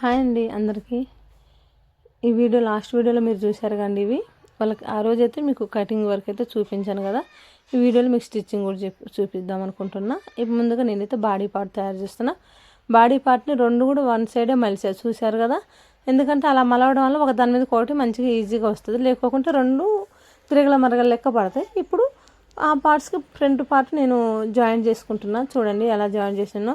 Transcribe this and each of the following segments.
Hi అండి అందరికీ. ఈ వీడియో లాస్ట్ వీడియోలో మీరు చూశారు కండి. ఇవి వాళ్ళకి ఆ రోజైతే మీకు కటింగ్ వర్క్ అయితే చూపించాను కదా. ఈ వీడియోలో మీకు స్టిచ్చింగ్ కూడా చూపిద్దాం అనుకుంటున్నా. ఇప్పుడు ముందుగా నేనైతే బాడీ పార్ట్ తయారు చేస్తున్నా. బాడీ పార్ట్ని రెండు కూడా వన్ సైడే మలిసారు, చూశారు కదా. ఎందుకంటే అలా మలవడం వల్ల ఒక దాని మీద ఒకటి మంచిగా ఈజీగా వస్తుంది, లేకపోతే రెండు తిరగల మరగల లెక్క పడతాయి. ఇప్పుడు ఆ పార్ట్స్కి ఫ్రంట్ పార్ట్ నేను జాయిన్ చేసుకుంటున్నా. చూడండి ఎలా జాయిన్ చేసినా.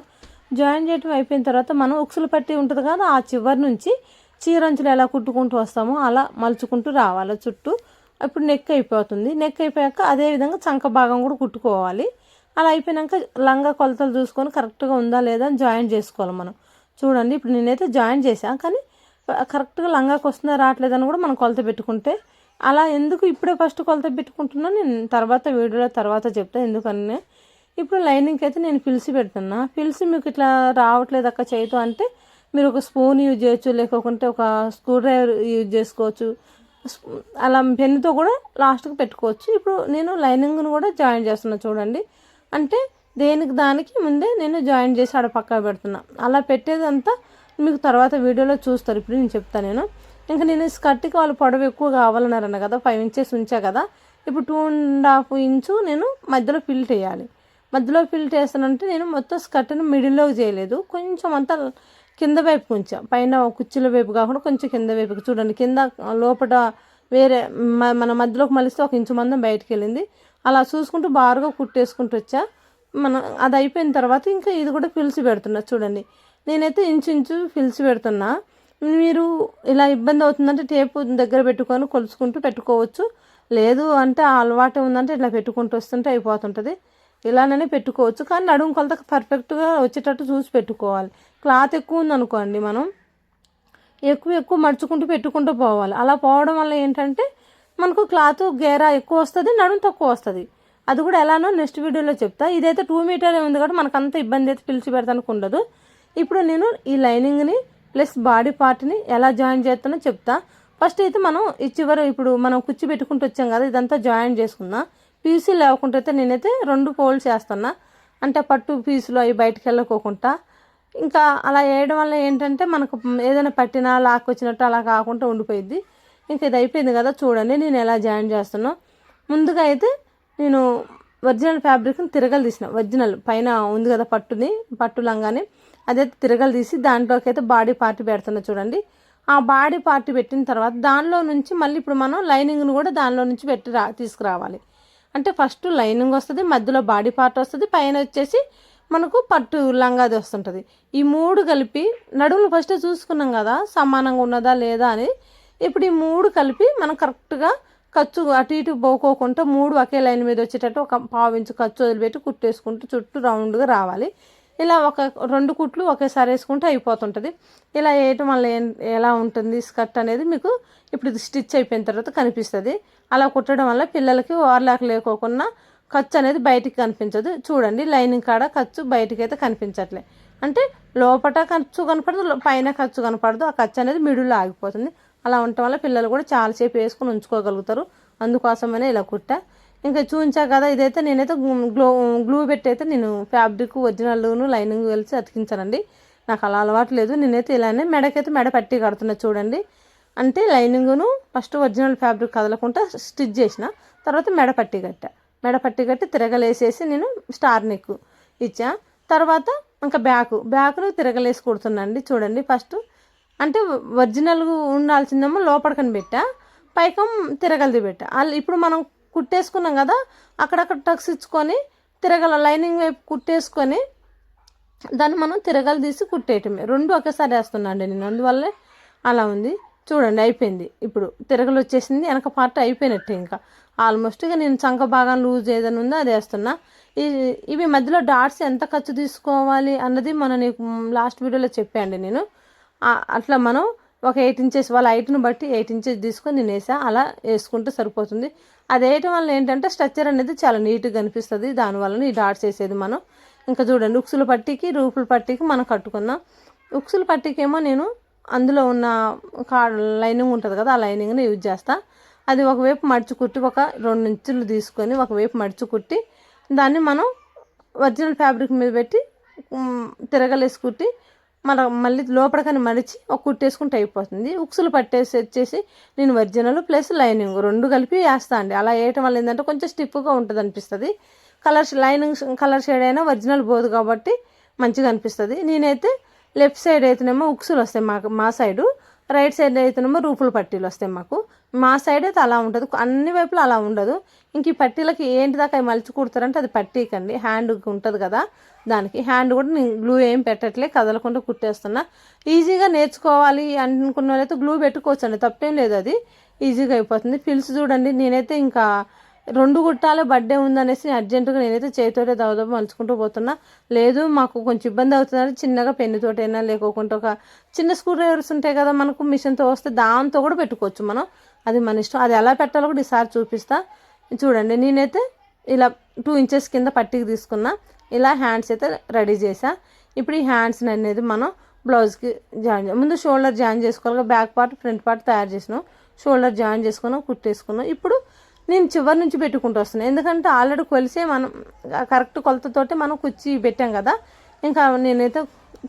జాయిన్ చేయటం అయిపోయిన తర్వాత మనం ఉక్సులు పట్టి ఉంటుంది కదా, ఆ చివరి నుంచి చీరంచులు ఎలా కుట్టుకుంటూ వస్తామో అలా మలుచుకుంటూ రావాలి చుట్టూ. ఇప్పుడు నెక్ అయిపోతుంది. నెక్ అయిపోయాక అదేవిధంగా చంక భాగం కూడా కుట్టుకోవాలి. అలా అయిపోయాక లంగా కొలతలు చూసుకొని కరెక్ట్గా ఉందా లేదా అని జాయిన్ చేసుకోవాలి మనం. చూడండి ఇప్పుడు నేనైతే జాయిన్ చేశాను, కానీ కరెక్ట్గా లంగాకి వస్తుందా రావట్లేదని కూడా మనం కొలత పెట్టుకుంటే, అలా ఎందుకు ఇప్పుడే ఫస్ట్ కొలత పెట్టుకుంటున్నా నేను తర్వాత వీడియోలో తర్వాత చెప్తాను ఎందుకని. ఇప్పుడు లైనింగ్కి అయితే నేను పిలిచి పెడుతున్నా. పిలిచి మీకు ఇట్లా రావట్లేదు అక్క చేయితో అంటే మీరు ఒక స్పూన్ యూజ్ చేయొచ్చు, లేకపోతే ఒక స్క్రూ డ్రైవర్ యూజ్ చేసుకోవచ్చు, అలా పెన్నుతో కూడా లాస్ట్కి పెట్టుకోవచ్చు. ఇప్పుడు నేను లైనింగ్ను కూడా జాయిన్ చేస్తున్నా. చూడండి అంటే దేనికి దానికి ముందే నేను జాయిన్ చేసి ఆడ పక్క పెడుతున్నా. అలా పెట్టేదంతా మీకు తర్వాత వీడియోలో చూస్తారు. ఇప్పుడు నేను చెప్తాను. ఇంకా నేను స్కర్ట్కి వాళ్ళు పొడవు ఎక్కువ కావాలన్నారన్న కదా, 5 ఇంచెస్ ఉంచా కదా. ఇప్పుడు 2.5 ఇంచు నేను మధ్యలో ఫిల్ట్ వేయాలి. మధ్యలో ఫిల్ట్ వేస్తానంటే నేను మొత్తం స్కర్ట్ని మిడిల్లోకి చేయలేదు, కొంచెం అంతా కింద వైపుకి ఉంచా. పైన కుర్చీల వైపు కాకుండా కొంచెం కింద వైపుకి. చూడండి కింద లోపల వేరే మన మధ్యలోకి మలిస్తే 1 ఇంచు మందం బయటికి వెళ్ళింది. అలా చూసుకుంటూ బారుగా కుట్టేసుకుంటూ వచ్చా. అది అయిపోయిన తర్వాత ఇంకా ఇది కూడా పిలిచి పెడుతున్నా. చూడండి నేనైతే ఇంచు పిలిచి పెడుతున్నా. మీరు ఇలా ఇబ్బంది అవుతుందంటే టేపు దగ్గర పెట్టుకొని కొలుచుకుంటూ పెట్టుకోవచ్చు. లేదు అంటే ఆ అలవాటు ఉందంటే ఇట్లా పెట్టుకుంటూ వస్తుంటే అయిపోతుంటుంది. ఇలానే పెట్టుకోవచ్చు, కానీ నడుము కొలత పర్ఫెక్ట్గా వచ్చేటట్టు చూసి పెట్టుకోవాలి. క్లాత్ ఎక్కువ ఉందనుకోండి, మనం ఎక్కువ మడుచుకుంటూ పెట్టుకుంటూ పోవాలి. అలా పోవడం వల్ల ఏంటంటే మనకు క్లాత్ గేరా ఎక్కువ వస్తుంది, నడుము తక్కువ వస్తుంది. అది కూడా ఎలానో నెక్స్ట్ వీడియోలో చెప్తా. ఇదైతే 2 మీటర్ ఉంది కాబట్టి మనకు అంత ఇబ్బంది అయితే పిలిచి పెడతానికి ఉండదు. ఇప్పుడు నేను ఈ లైనింగ్ని ప్లస్ బాడీ పార్ట్ని ఎలా జాయిన్ చేస్తానో చెప్తా. ఫస్ట్ అయితే మనం ఈ చివరి ఇప్పుడు మనం కుర్చీ పెట్టుకుంటూ వచ్చాం కదా, ఇదంతా జాయిన్ చేసుకుందాం. పీసులు లేకుండా అయితే నేనైతే 2 ఫోల్డ్స్ చేస్తున్నా. అంటే పట్టు పీసులు అవి బయటకు వెళ్ళకోకుండా. ఇంకా అలా వేయడం వల్ల ఏంటంటే మనకు ఏదైనా పట్టినా లాక్కొచ్చినట్టు అలా కాకుండా ఉండిపోయింది. ఇంకా ఇది అయిపోయింది కదా. చూడండి నేను ఎలా జాయిన్ చేస్తున్నా. ముందుగా అయితే నేను ఒరిజినల్ ఫ్యాబ్రిక్ని తిరగలు తీసిన. ఒరిజినల్ పైన ఉంది కదా పట్టు లంగాని, అదైతే తిరగలు తీసి దాంట్లోకి అయితే బాడీ పార్ట్ పెడుతున్నా. చూడండి ఆ బాడీ పార్ట్ పెట్టిన తర్వాత దానిలో నుంచి మళ్ళీ ఇప్పుడు మనం లైనింగ్ను కూడా దానిలో నుంచి తీసుకురావాలి. అంటే ఫస్ట్ లైనింగ్ వస్తుంది, మధ్యలో బాడీ పార్ట్ వస్తుంది, పైన వచ్చేసి మనకు పట్టు లంగాది వస్తుంటుంది. ఈ 3 కలిపి నడుములు ఫస్ట్ చూసుకున్నాం కదా సమానంగా ఉన్నదా లేదా అని. ఇప్పుడు ఈ 3 కలిపి మనం కరెక్ట్గా ఖర్చు అటు ఇటు పోకోకుండా 3 ఒకే లైన్ మీద వచ్చేటట్టు ఒక 1/4 ఇంచు ఖర్చు వదిలిపెట్టి కుట్టేసుకుంటూ చుట్టూ రౌండ్గా రావాలి. ఇలా ఒక 2 కుట్లు ఒకేసారి వేసుకుంటే అయిపోతుంటుంది. ఇలా వేయటం వల్ల ఎలా ఉంటుంది స్కర్ట్ అనేది మీకు ఇప్పుడు ఇది స్టిచ్ అయిపోయిన తర్వాత కనిపిస్తుంది. అలా కుట్టడం వల్ల పిల్లలకి ఓవర్లాక్ లేకోకుండా ఖర్చు అనేది బయటికి కనిపించదు. చూడండి లైనింగ్ కాడ ఖర్చు బయటికి అయితే కనిపించట్లే. అంటే లోపల ఖర్చు కనపడదు, పైన ఖర్చు కనపడదు. ఆ ఖర్చు అనేది మిడిల్లో ఆగిపోతుంది. అలా ఉండటం వల్ల పిల్లలు కూడా చాలాసేపు వేసుకొని ఉంచుకోగలుగుతారు. అందుకోసమనే ఇలా కుట్టా. ఇంకా చూపించా కదా, ఇదైతే నేనైతే గ్లూ పెట్టి అయితే నేను ఫ్యాబ్రిక్ ఒరిజినల్ను లైనింగ్ కలిసి అతికించానండి. నాకు అలా అలవాటు లేదు. నేనైతే ఇలానే మెడకైతే మెడ పట్టి కడుతున్నా. చూడండి అంటే లైనింగ్ను ఫస్ట్ ఒరిజినల్ ఫ్యాబ్రిక్ కదలకుండా స్టిచ్ చేసిన తర్వాత మెడ పట్టి కట్టి తిరగలేసేసి నేను స్టార్ నెక్ ఇచ్చా. తర్వాత ఇంకా బ్యాక్ను తిరగలేసి కుడుతున్నాండి. చూడండి ఫస్ట్ అంటే ఒరిజినల్ ఉండాల్సిందేమో లోపలికని పెట్టా, పైకం తిరగలిది పెట్టా. ఇప్పుడు మనం కుట్టేసుకున్నాం కదా, అక్కడక్కడ టక్స్ ఇచ్చుకొని తిరగల లైనింగ్ వైపు కుట్టేసుకొని దాన్ని మనం తిరగలు తీసి కుట్టేయటమే. 2 ఒకేసారి వేస్తున్నా అండి నేను, అందువల్లే అలా ఉంది. చూడండి అయిపోయింది. ఇప్పుడు తిరగలు వచ్చేసింది, వెనక పార్ట్ అయిపోయినట్టే. ఇంకా ఆల్మోస్ట్ ఇక నేను చంక భాగం లూజ్ ఏదైనా ఉందో అది వేస్తున్నా. ఇవి మధ్యలో డాట్స్ ఎంత ఖర్చు తీసుకోవాలి అన్నది నీకు లాస్ట్ వీడియోలో చెప్పాండి నేను. అట్లా మనం ఒక 8 ఇంచెస్ వాళ్ళ హైట్ను బట్టి 8 ఇంచెస్ తీసుకొని నేను వేసా. అలా వేసుకుంటే సరిపోతుంది. అది వేయటం వల్ల ఏంటంటే స్ట్రక్చర్ అనేది చాలా నీట్గా కనిపిస్తుంది. దానివల్ల ఈ డాట్స్ వేసేది మనం. ఇంకా చూడండి ఉక్సుల పట్టీకి రూపుల పట్టీకి మనం కట్టుకుందాం. ఉక్సుల పట్టీకి ఏమో నేను అందులో ఉన్న లైనింగ్ ఉంటుంది కదా, ఆ లైనింగ్ని యూజ్ చేస్తా. అది ఒకవైపు మడిచి కుట్టి ఒక 2 ఇంచులు తీసుకొని ఒకవైపు మడిచి కుట్టి దాన్ని మనం ఒరిజినల్ ఫ్యాబ్రిక్ మీద పెట్టి తిరగలేసి కుట్టి మళ్ళీ లోపలికని మడిచి ఒక కుట్టేసుకుంటే అయిపోతుంది. ఉక్సులు పట్టేసి వచ్చేసి నేను ఒరిజినల్ ప్లస్ లైనింగ్ 2 కలిపి వేస్తా అండి. అలా వేయటం వల్ల ఏంటంటే కొంచెం స్టిఫ్గా ఉంటుంది అనిపిస్తుంది. లైనింగ్ కలర్ షేడ్ అయినా ఒరిజినల్ పోదు కాబట్టి మంచిగా అనిపిస్తుంది. నేనైతే లెఫ్ట్ సైడ్ అయితేనేమో ఉక్సులు వస్తాయి మా సైడు, రైట్ సైడ్ అయితేనేమో రూపుల పట్టీలు వస్తాయి మాకు. మా సైడ్ అయితే అలా ఉంటుంది, అన్ని వైపులా అలా ఉండదు. ఇంక ఈ పట్టీలకి ఏంటి దాకా మలిచి కుడతారంటే అది పట్టీకండి, హ్యాండ్ ఉంటుంది కదా దానికి. హ్యాండ్ కూడా నేను గ్లూ ఏం పెట్టట్లే, కదలకుండా కుట్టేస్తున్నా. ఈజీగా నేర్చుకోవాలి అనుకున్న వాళ్ళైతే గ్లూ పెట్టుకోవచ్చు అండి, తప్పేం లేదు, అది ఈజీగా అయిపోతుంది. ఫిల్స్ చూడండి, నేనైతే ఇంకా 2 కుట్టాలే బర్త్డే ఉందనేసి అర్జెంటుగా నేనైతే చేతితోటే దవదవ మలుచుకుంటూ పోతున్నా. లేదు మాకు కొంచెం ఇబ్బంది అవుతుందని చిన్నగా పెన్నుతోటైనా లేకోకుండా ఒక చిన్న స్క్రూ డ్రైవర్స్ ఉంటాయి కదా మనకు మిషన్తో వస్తే, దాంతో కూడా పెట్టుకోవచ్చు మనం, అది మన ఇష్టం. అది ఎలా పెట్టాలో కూడా ఈసారి చూపిస్తా. చూడండి, నేనైతే ఇలా 2 ఇంచెస్ కింద పట్టికి తీసుకున్నా. ఇలా హ్యాండ్స్ అయితే రెడీ చేసా. ఇప్పుడు ఈ హ్యాండ్స్ అనేది మనం బ్లౌజ్కి ముందు షోల్డర్ జాయిన్ చేసుకోవాలి. బ్యాక్ పార్ట్ ఫ్రంట్ పార్ట్ తయారు చేసినాం, షోల్డర్ జాయిన్ చేసుకున్నాం, కుట్టేసుకున్నాం. ఇప్పుడు నేను చివరి నుంచి పెట్టుకుంటూ వస్తున్నాను, ఎందుకంటే ఆల్రెడీ కొలిసే మనం కరెక్ట్ కొలతతోటి మనం కుర్చీ పెట్టాం కదా. ఇంకా నేనైతే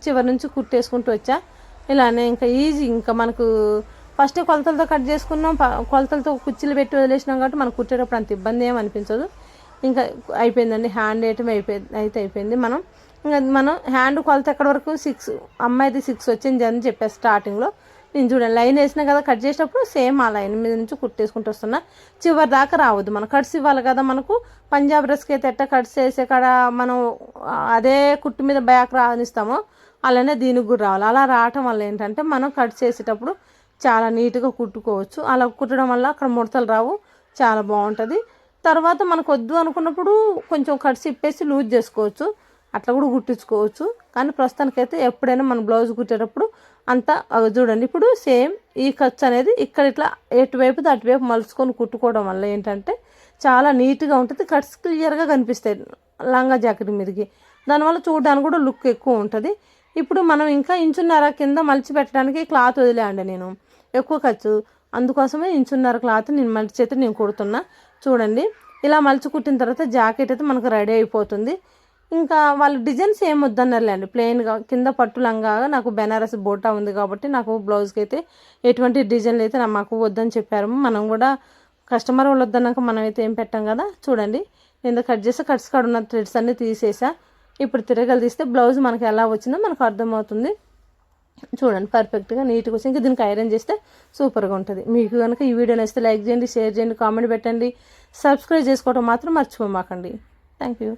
చివరి నుంచి కుట్టేసుకుంటూ వచ్చా. ఇలానే ఇంకా ఈజీ, ఇంకా మనకు ఫస్ట్ కొలతలతో కట్ చేసుకున్నాం, కొలతలతో కుర్చీలు పెట్టి వదిలేసినాం కాబట్టి మనకు కుట్టేటప్పుడు అంత ఇబ్బంది ఏం అనిపించదు. ఇంకా అయిపోయిందండి, హ్యాండ్ వేయటం అయిపోయింది. మనం హ్యాండ్ కొలత ఎక్కడి వరకు 6, అమ్మాయిది 6 వచ్చింది అని చెప్పాను స్టార్టింగ్లో. నేను చూడండి లైన్ వేసినా కదా కట్ చేసేటప్పుడు సేమ్ ఆ లైన్ మీద నుంచి కుట్టేసుకుంటూ వస్తున్నా. చివరి దాకా రావద్దు, మనం కట్స్ ఇవ్వాలి కదా మనకు. పంజాబ్ డ్రెస్కి అయితే ఎట్ట కట్స్ వేసే కాడ మనం అదే కుట్టు మీద బ్యాక్ రానిస్తామో అలానే దీనికి కూడా రావాలి. అలా రావటం వల్ల ఏంటంటే మనం కట్ చేసేటప్పుడు చాలా నీట్గా కుట్టుకోవచ్చు. అలా కుట్టడం వల్ల అక్కడ ముడతలు రావు, చాలా బాగుంటుంది. తర్వాత మనకు వద్దు అనుకున్నప్పుడు కొంచెం కట్స్ ఇప్పేసి లూజ్ చేసుకోవచ్చు, అట్లా కూడా కుట్టించుకోవచ్చు. కానీ ప్రస్తుతానికైతే ఎప్పుడైనా మన బ్లౌజ్ కుట్టేటప్పుడు అంతా చూడండి. ఇప్పుడు సేమ్ ఈ ఖర్చు అనేది ఇక్కడ ఇట్లా ఎటువైపు అటువైపు మలుచుకొని కుట్టుకోవడం వల్ల ఏంటంటే చాలా నీట్గా ఉంటుంది, కట్స్ క్లియర్గా కనిపిస్తాయి లంగా జాకెట్ మీదకి. దానివల్ల చూడడానికి కూడా లుక్ ఎక్కువ ఉంటుంది. ఇప్పుడు మనం ఇంకా 1.5 ఇంచు కింద మలిచి పెట్టడానికి క్లాత్ వదిలేయండి నేను, ఎక్కువ ఖర్చు, అందుకోసమే 1.5 ఇంచు క్లాత్ నేను మలిచి అయితే నేను కుడుతున్నా. చూడండి, ఇలా మలిచి కుట్టిన తర్వాత జాకెట్ అయితే మనకు రెడీ అయిపోతుంది. ఇంకా వాళ్ళు డిజైన్స్ ఏం వద్దన్నారులేండి, ప్లెయిన్గా కింద పట్టు లంగా. నాకు బెనారస్ బోటా ఉంది కాబట్టి నాకు బ్లౌజ్కి అయితే ఎటువంటి డిజైన్లు అయితే మాకు వద్దని చెప్పారు. మనం కూడా కస్టమర్ వాళ్ళు వద్దన్నాక మనం అయితే ఏం పెట్టాం కదా. చూడండి, నేను కట్ చేస్తే కట్స్ కాడ ఉన్న థ్రెడ్స్ అన్నీ తీసేసా. ఇప్పుడు తిరగలు తీస్తే బ్లౌజ్ మనకి ఎలా వచ్చిందో మనకు అర్థమవుతుంది. చూడండి, పర్ఫెక్ట్గా నీట్గా వచ్చి ఇంకా దీనికి ఐరన్ చేస్తే సూపర్గా ఉంటుంది. మీకు కనుక ఈ వీడియో నచ్చితే లైక్ చేయండి, షేర్ చేయండి, కామెంట్ పెట్టండి, సబ్స్క్రైబ్ చేసుకోవడం మాత్రం మర్చిపోమాకండి. Thank you.